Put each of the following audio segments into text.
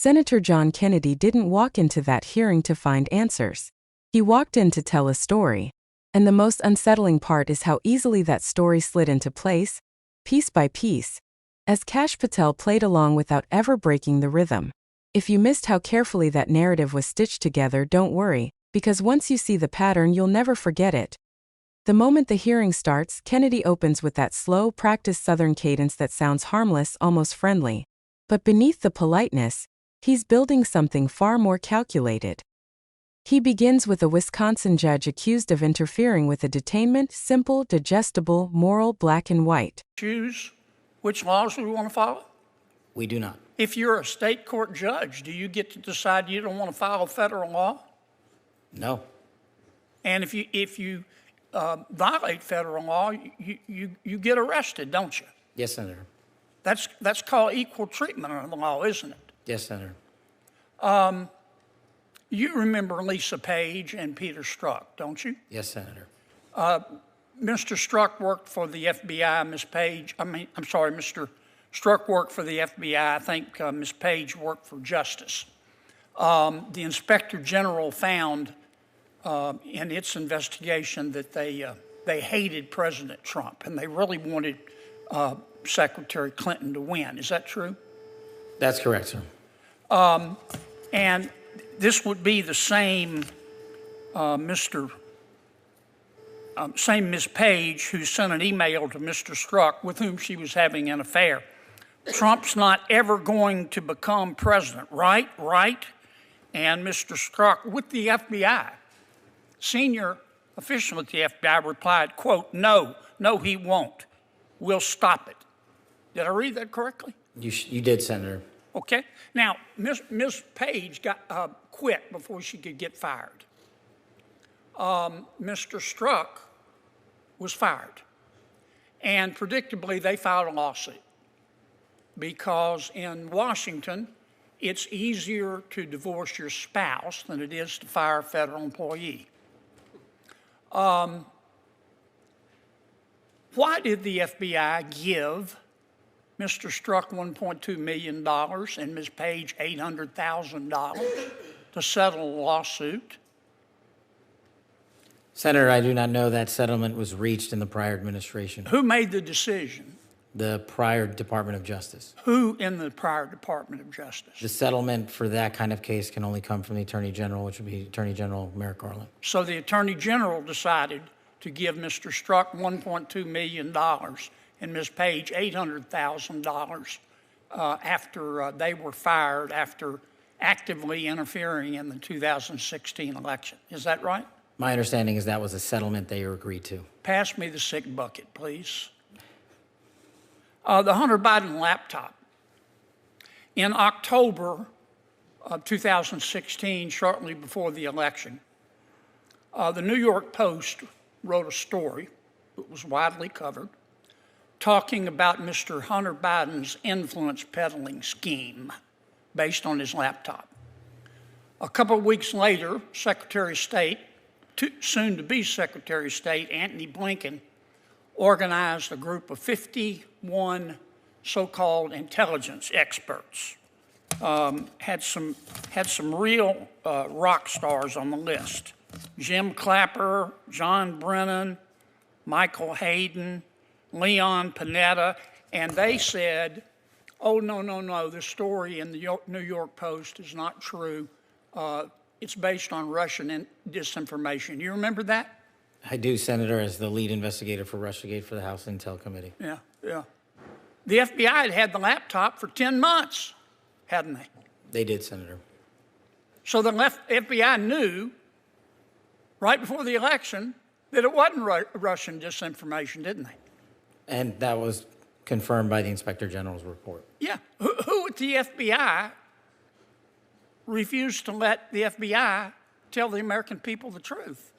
Senator John Kennedy didn't walk into that hearing to find answers. He walked in to tell a story. And the most unsettling part is how easily that story slid into place, piece by piece, as Kash Patel played along without ever breaking the rhythm. If you missed how carefully that narrative was stitched together, don't worry, because once you see the pattern, you'll never forget it. The moment the hearing starts, Kennedy opens with that slow, practiced Southern cadence that sounds harmless, almost friendly. But beneath the politeness, he's building something far more calculated. He begins with a Wisconsin judge accused of interfering with a detainment, simple, digestible, moral, black and white. Choose which laws we want to follow? We do not. If you're a state court judge, do you get to decide you don't want to follow federal law? No. And if you violate federal law, you get arrested, don't you? Yes, Senator. That's called equal treatment under the law, isn't it? Yes, Senator. You remember Lisa Page and Peter Strzok, don't you? Yes, Senator. Mr. Strzok worked for the FBI. Mr. Strzok worked for the FBI. I think Ms. Page worked for Justice. The Inspector General found in its investigation that they hated President Trump and they really wanted Secretary Clinton to win. Is that true? That's correct, sir. And this would be the same same Ms. Page who sent an email to Mr. Strzok with whom she was having an affair. Trump's not ever going to become president, right? Right? And Mr. Strzok, with the FBI, senior official at the FBI, replied, quote, no, he won't. We'll stop it. Did I read that correctly? You did, Senator. Okay. Now, Ms. Page quit before she could get fired. Mr. Strzok was fired. And predictably, they filed a lawsuit because in Washington, it's easier to divorce your spouse than it is to fire a federal employee. Why did the FBI give Mr. Strzok $1.2 million and Ms. Page $800,000 to settle a lawsuit? Senator, I do not know that settlement was reached in the prior administration. Who made the decision? The prior Department of Justice. Who in the prior Department of Justice? The settlement for that kind of case can only come from the Attorney General, which would be Attorney General Merrick Garland. So the Attorney General decided to give Mr. Strzok $1.2 million and Ms. Page $800,000 after they were fired after actively interfering in the 2016 election. Is that right? My understanding is that was a settlement they agreed to. Pass me the sick bucket, please. The Hunter Biden laptop. In October of 2016, shortly before the election, the New York Post wrote a story that was widely covered talking about Mr. Hunter Biden's influence peddling scheme based on his laptop. A couple of weeks later, Secretary of State, soon to be Secretary of State, Antony Blinken, organized a group of 51 so-called intelligence experts. Had some real rock stars on the list. Jim Clapper, John Brennan, Michael Hayden, Leon Panetta, and they said, oh, no, the story in the New York Post is not true. It's based on Russian disinformation. You remember that? I do, Senator, as the lead investigator for Russiagate for the House Intel Committee. Yeah. The FBI had the laptop for 10 months, hadn't they? They did, Senator. So the FBI knew right before the election that it wasn't Russian disinformation, didn't they? And that was confirmed by the Inspector General's report. Yeah. Who at the FBI refused to let the FBI tell the American people the truth?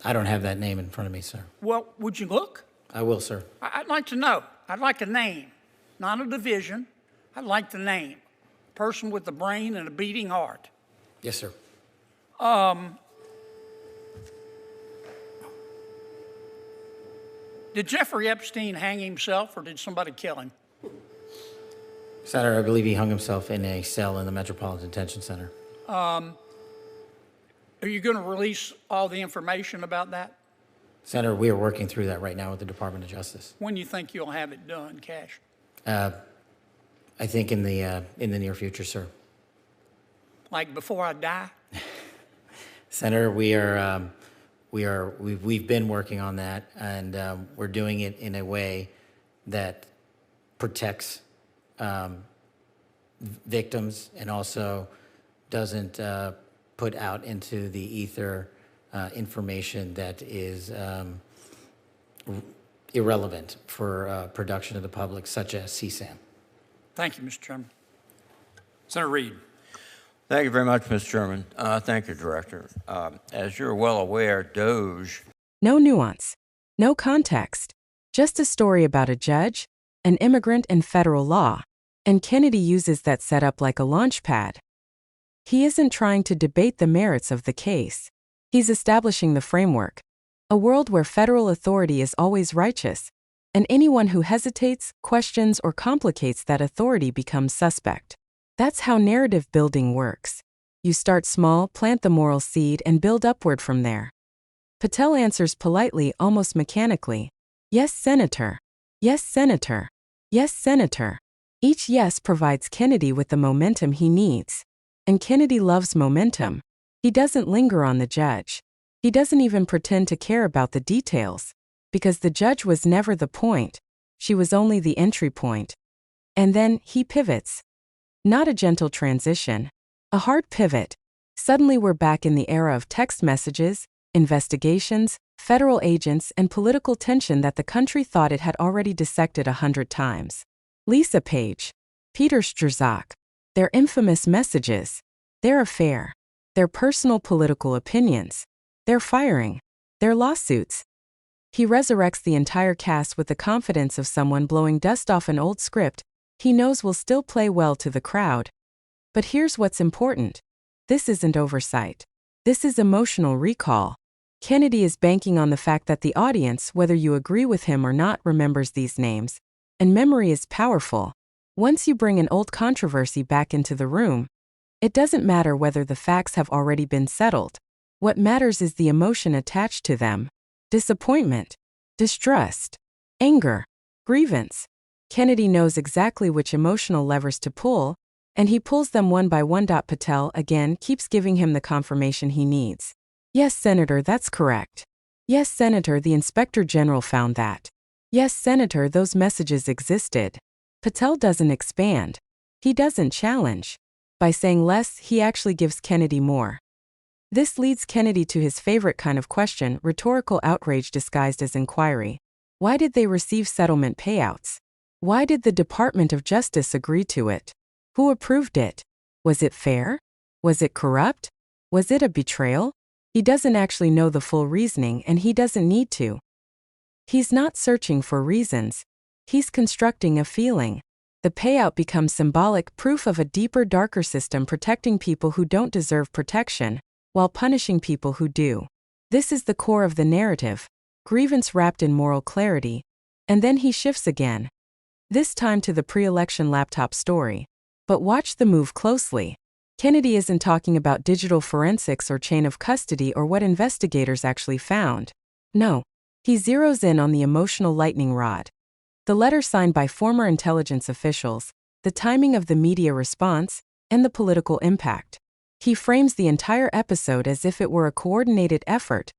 I don't have that name in front of me, sir. Well, would you look? I will, sir. I'd like to know. I'd like a name, not a division. I'd like the name. Person with a brain and a beating heart. Yes, sir. Did Jeffrey Epstein hang himself or did somebody kill him? Senator, I believe he hung himself in a cell in the Metropolitan Detention Center. Are you going to release all the information about that? Senator, we are working through that right now with the Department of Justice. When do you think you'll have it done, Cash? I think in the near future, sir. Like before I die? Senator, we've been working on that, and we're doing it in a way that protects victims and also doesn't put out into the ether information that is irrelevant for production of the public, such as CSAM. Thank you, Mr. Chairman. Senator Reid. Thank you very much, Mr. Chairman. Thank you, Director. As you're well aware, DOJ. No nuance, no context, just a story about a judge, an immigrant, and federal law, and Kennedy uses that setup like a launch pad. He isn't trying to debate the merits of the case. He's establishing the framework, a world where federal authority is always righteous, and anyone who hesitates, questions, or complicates that authority becomes suspect. That's how narrative building works. You start small, plant the moral seed, and build upward from there. Patel answers politely, almost mechanically. Yes, Senator. Yes, Senator. Yes, Senator. Each yes provides Kennedy with the momentum he needs. And Kennedy loves momentum. He doesn't linger on the judge. He doesn't even pretend to care about the details. Because the judge was never the point. She was only the entry point. And then, he pivots. Not a gentle transition. A hard pivot. Suddenly we're back in the era of text messages, investigations, federal agents, and political tension that the country thought it had already dissected 100 times. Lisa Page, Peter Strzok, their infamous messages, their affair, their personal political opinions, their firing, their lawsuits. He resurrects the entire cast with the confidence of someone blowing dust off an old script he knows will still play well to the crowd. But here's what's important. This isn't oversight. This is emotional recall. Kennedy is banking on the fact that the audience, whether you agree with him or not, remembers these names. And memory is powerful. Once you bring an old controversy back into the room, it doesn't matter whether the facts have already been settled. What matters is the emotion attached to them. Disappointment, distrust, anger, grievance. Kennedy knows exactly which emotional levers to pull, and he pulls them one by one. Patel, again, keeps giving him the confirmation he needs. Yes, Senator, that's correct. Yes, Senator, the Inspector General found that. Yes, Senator, those messages existed. Patel doesn't expand. He doesn't challenge. By saying less, he actually gives Kennedy more. This leads Kennedy to his favorite kind of question, rhetorical outrage disguised as inquiry. Why did they receive settlement payouts? Why did the Department of Justice agree to it? Who approved it? Was it fair? Was it corrupt? Was it a betrayal? He doesn't actually know the full reasoning, and he doesn't need to. He's not searching for reasons. He's constructing a feeling. The payout becomes symbolic proof of a deeper, darker system protecting people who don't deserve protection, while punishing people who do. This is the core of the narrative, grievance wrapped in moral clarity. And then he shifts again. This time to the pre-election laptop story. But watch the move closely. Kennedy isn't talking about digital forensics or chain of custody or what investigators actually found. No. He zeroes in on the emotional lightning rod. The letter signed by former intelligence officials, the timing of the media response, and the political impact. He frames the entire episode as if it were a coordinated effort,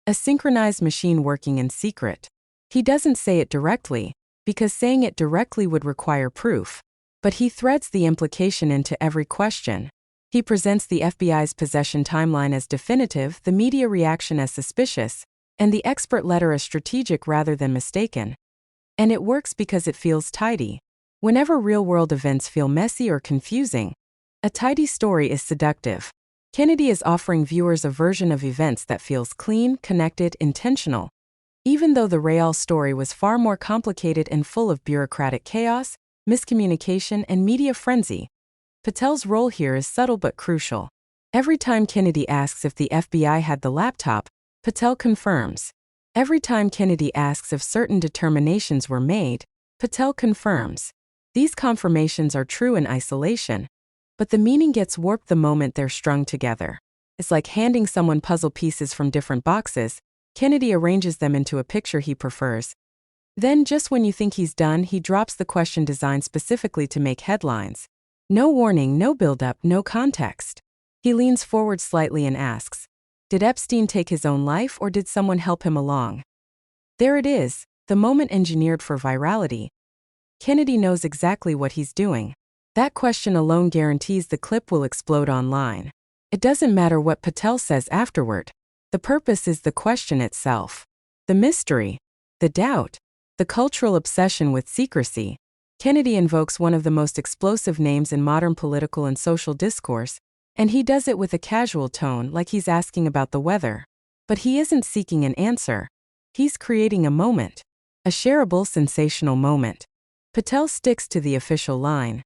a synchronized machine working in secret. He doesn't say it directly, because saying it directly would require proof. But he threads the implication into every question. He presents the FBI's possession timeline as definitive, the media reaction as suspicious, and the expert letter as strategic rather than mistaken. And it works because it feels tidy. Whenever real-world events feel messy or confusing, a tidy story is seductive. Kennedy is offering viewers a version of events that feels clean, connected, intentional. Even though the Real story was far more complicated and full of bureaucratic chaos, miscommunication, and media frenzy, Patel's role here is subtle but crucial. Every time Kennedy asks if the FBI had the laptop, Patel confirms. Every time Kennedy asks if certain determinations were made, Patel confirms. These confirmations are true in isolation, but the meaning gets warped the moment they're strung together. It's like handing someone puzzle pieces from different boxes. Kennedy arranges them into a picture he prefers. Then, just when you think he's done, he drops the question designed specifically to make headlines. No warning, no build-up, no context. He leans forward slightly and asks, did Epstein take his own life or did someone help him along? There it is, the moment engineered for virality. Kennedy knows exactly what he's doing. That question alone guarantees the clip will explode online. It doesn't matter what Patel says afterward. The purpose is the question itself. The mystery, the doubt, the cultural obsession with secrecy. Kennedy invokes one of the most explosive names in modern political and social discourse, and he does it with a casual tone like he's asking about the weather. But he isn't seeking an answer. He's creating a moment. A shareable, sensational moment. Patel sticks to the official line.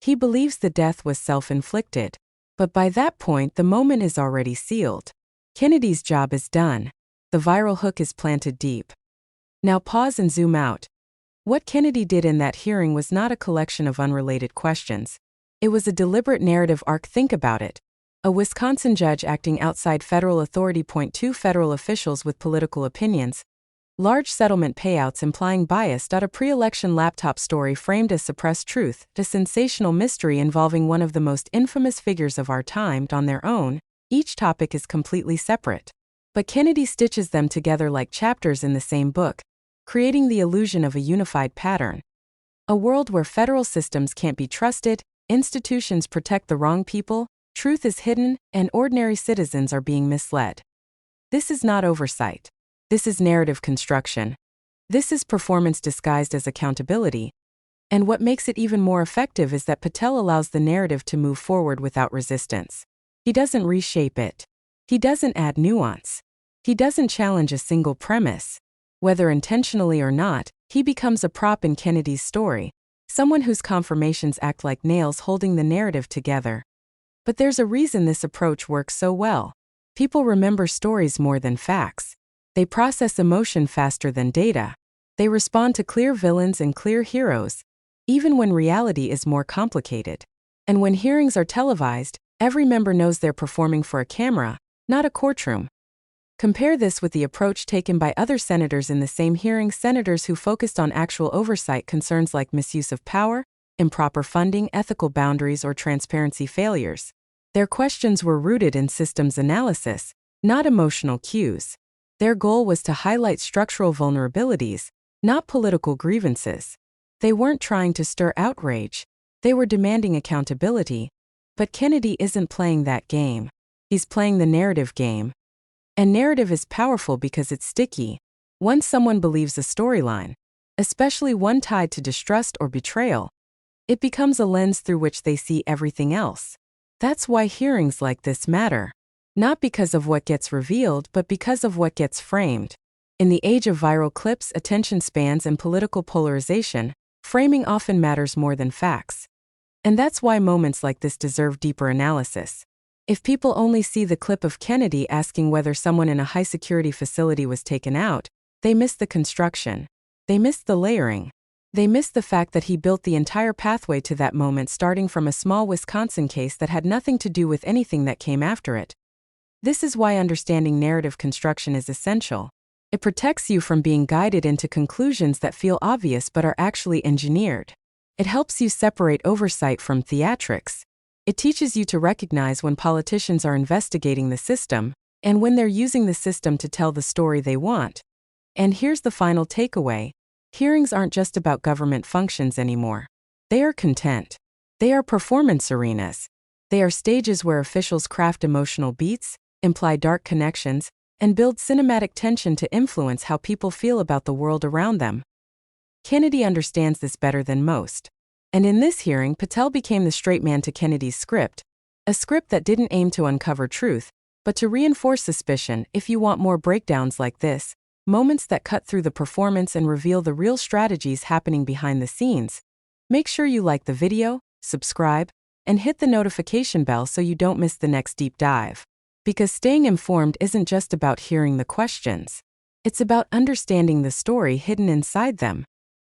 He believes the death was self-inflicted. But by that point, the moment is already sealed. Kennedy's job is done. The viral hook is planted deep. Now pause and zoom out. What Kennedy did in that hearing was not a collection of unrelated questions. It was a deliberate narrative arc. Think about it. A Wisconsin judge acting outside federal authority. 2 Federal officials with political opinions. Large settlement payouts implying bias. A pre-election laptop story framed as suppressed truth. A sensational mystery involving one of the most infamous figures of our time. On their own, each topic is completely separate. But Kennedy stitches them together like chapters in the same book, creating the illusion of a unified pattern. A world where federal systems can't be trusted, institutions protect the wrong people, truth is hidden, and ordinary citizens are being misled. This is not oversight. This is narrative construction. This is performance disguised as accountability. And what makes it even more effective is that Patel allows the narrative to move forward without resistance. He doesn't reshape it. He doesn't add nuance. He doesn't challenge a single premise. Whether intentionally or not, he becomes a prop in Kennedy's story, someone whose confirmations act like nails holding the narrative together. But there's a reason this approach works so well. People remember stories more than facts. They process emotion faster than data. They respond to clear villains and clear heroes, even when reality is more complicated. And when hearings are televised, every member knows they're performing for a camera, not a courtroom. Compare this with the approach taken by other senators in the same hearing, senators who focused on actual oversight concerns like misuse of power, improper funding, ethical boundaries, or transparency failures. Their questions were rooted in systems analysis, not emotional cues. Their goal was to highlight structural vulnerabilities, not political grievances. They weren't trying to stir outrage. They were demanding accountability. But Kennedy isn't playing that game. He's playing the narrative game. And narrative is powerful because it's sticky. Once someone believes a storyline, especially one tied to distrust or betrayal, it becomes a lens through which they see everything else. That's why hearings like this matter. Not because of what gets revealed, but because of what gets framed. In the age of viral clips, attention spans, and political polarization, framing often matters more than facts. And that's why moments like this deserve deeper analysis. If people only see the clip of Kennedy asking whether someone in a high-security facility was taken out, they miss the construction. They miss the layering. They miss the fact that he built the entire pathway to that moment, starting from a small Wisconsin case that had nothing to do with anything that came after it. This is why understanding narrative construction is essential. It protects you from being guided into conclusions that feel obvious but are actually engineered. It helps you separate oversight from theatrics. It teaches you to recognize when politicians are investigating the system, and when they're using the system to tell the story they want. And here's the final takeaway. Hearings aren't just about government functions anymore. They are content. They are performance arenas. They are stages where officials craft emotional beats, imply dark connections, and build cinematic tension to influence how people feel about the world around them. Kennedy understands this better than most. And in this hearing, Patel became the straight man to Kennedy's script, a script that didn't aim to uncover truth, but to reinforce suspicion. If you want more breakdowns like this, moments that cut through the performance and reveal the real strategies happening behind the scenes, make sure you like the video, subscribe, and hit the notification bell so you don't miss the next deep dive. Because staying informed isn't just about hearing the questions. It's about understanding the story hidden inside them.